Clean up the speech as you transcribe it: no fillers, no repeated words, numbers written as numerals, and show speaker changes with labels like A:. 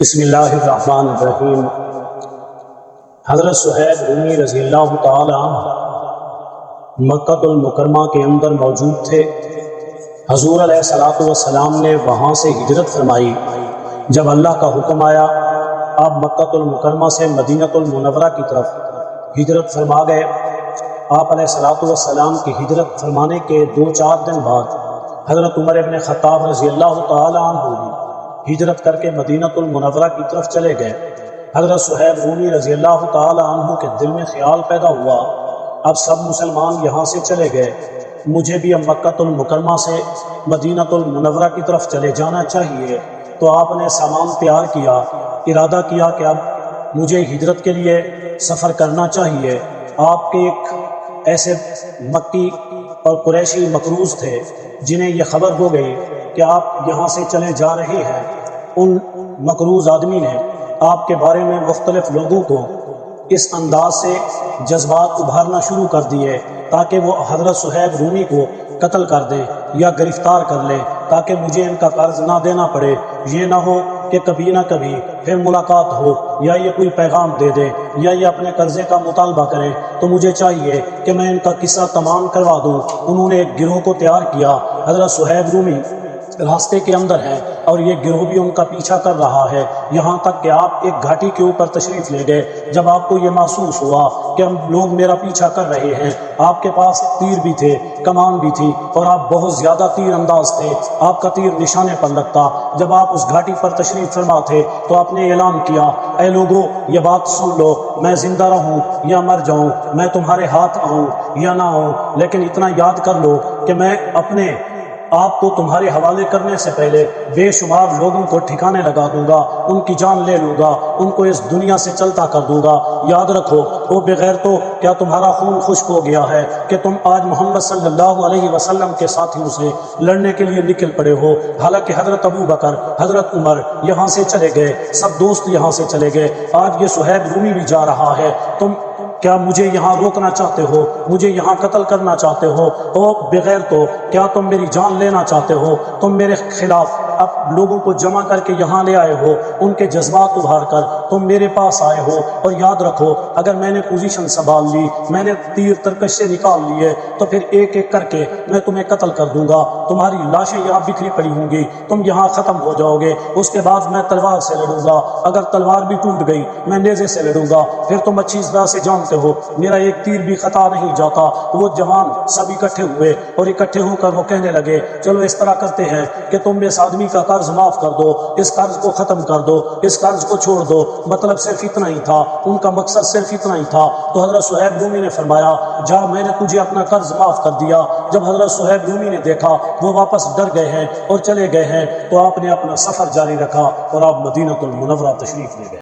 A: بسم اللہ الرحمن الرحیم۔ حضرت صہیب رومی رضی اللہ تعالی عنہ مکہ المکرمہ کے اندر موجود تھے۔ حضور علیہ الصلوۃ والسلام نے وہاں سے ہجرت فرمائی۔ جب اللہ کا حکم آیا آپ مکہ المکرمہ سے مدینہ المنورہ کی طرف ہجرت فرما گئے۔ آپ علیہ الصلوۃ والسلام کی ہجرت فرمانے کے 2-4 دن بعد حضرت عمر ابن خطاب رضی اللہ تعالی عنہ بھی ہجرت کر کے مدینہ المنورہ کی طرف چلے گئے۔ حضرت صہیب رومی رضی اللہ تعالی عنہ کے دل میں خیال پیدا ہوا اب سب مسلمان یہاں سے چلے گئے، مجھے بھی اب مکہ المکرمہ سے مدینہ المنورہ کی طرف چلے جانا چاہیے۔ تو آپ نے سامان تیار کیا، ارادہ کیا کہ اب مجھے ہجرت کے لیے سفر کرنا چاہیے۔ آپ کے ایک ایسے مکی اور قریشی مقروض تھے جنہیں یہ خبر ہو گئی کہ آپ یہاں سے چلے جا رہے ہیں۔ ان مقروض آدمی نے آپ کے بارے میں مختلف لوگوں کو اس انداز سے جذبات ابھارنا شروع کر دیے تاکہ وہ حضرت صہیب رومی کو قتل کر دیں یا گرفتار کر لیں تاکہ مجھے ان کا قرض نہ دینا پڑے۔ یہ نہ ہو کہ کبھی نہ کبھی پھر ملاقات ہو یا یہ کوئی پیغام دے دے یا یہ اپنے قرضے کا مطالبہ کریں، تو مجھے چاہیے کہ میں ان کا قصہ تمام کروا دوں۔ انہوں نے ایک گروہ کو تیار کیا۔ حضرت صہیب رومی راستے کے اندر ہیں اور یہ گروہ بھی ان کا پیچھا کر رہا ہے، یہاں تک کہ آپ ایک گھاٹی کے اوپر تشریف لے گئے۔ جب آپ کو یہ محسوس ہوا کہ ہم لوگ میرا پیچھا کر رہے ہیں، آپ کے پاس تیر بھی تھے، کمان بھی تھی اور آپ بہت زیادہ تیر انداز تھے، آپ کا تیر نشانے پر لگتا۔ جب آپ اس گھاٹی پر تشریف فرما تھے تو آپ نے اعلان کیا، اے لوگو یہ بات سن لو، میں زندہ رہوں یا مر جاؤں، میں تمہارے ہاتھ آؤں یا نہ آؤں، لیکن اتنا یاد کر لو کہ میں اپنے آپ کو تمہارے حوالے کرنے سے پہلے بے شمار لوگوں کو ٹھکانے لگا دوں گا، ان کی جان لے لوں گا، ان کو اس دنیا سے چلتا کر دوں گا۔ یاد رکھو او بغیر تو کیا تمہارا خون خشک ہو گیا ہے کہ تم آج محمد صلی اللہ علیہ وسلم کے ساتھیوں سے لڑنے کے لیے نکل پڑے ہو، حالانکہ حضرت ابو بکر، حضرت عمر یہاں سے چلے گئے، سب دوست یہاں سے چلے گئے، آج یہ صہیب رومی بھی جا رہا ہے۔ تم کیا مجھے یہاں روکنا چاہتے ہو، مجھے یہاں قتل کرنا چاہتے ہو؟ او بغیر تو کیا تم میری جان لینا چاہتے ہو؟ تم میرے خلاف اب لوگوں کو جمع کر کے یہاں لے آئے ہو، ان کے جذبات ابھار کر تم میرے پاس آئے ہو۔ اور یاد رکھو اگر میں نے پوزیشن سنبھال لی، میں نے تیر ترکش سے نکال لیے، تو پھر ایک ایک کر کے میں تمہیں قتل کر دوں گا، تمہاری لاشیں یہاں بکھری پڑی ہوں گی، تم یہاں ختم ہو جاؤ گے۔ اس کے بعد میں تلوار سے لڑوں گا، اگر تلوار بھی ٹوٹ گئی میں نیزے سے لڑوں گا۔ پھر تم اچھی طرح سے جانتے ہو میرا ایک تیر بھی خطا نہیں جاتا۔ وہ جوان سب اکٹھے ہوئے اور اکٹھے ہو کر وہ کہنے لگے، چلو اس طرح کرتے ہیں کہ تم اس آدمی کا قرض معاف کر دو، اس قرض کو ختم کر دو، اس قرض کو چھوڑ دو۔ مطلب صرف اتنا ہی تھا، ان کا مقصد صرف اتنا ہی تھا۔ تو حضرت صہیب رومی نے فرمایا، جا میں نے تجھے اپنا قرض معاف کر دیا۔ جب حضرت صہیب رومی نے دیکھا وہ واپس ڈر گئے ہیں اور چلے گئے ہیں، تو آپ نے اپنا سفر جاری رکھا اور آپ مدینہ المنورہ تشریف لے گئے۔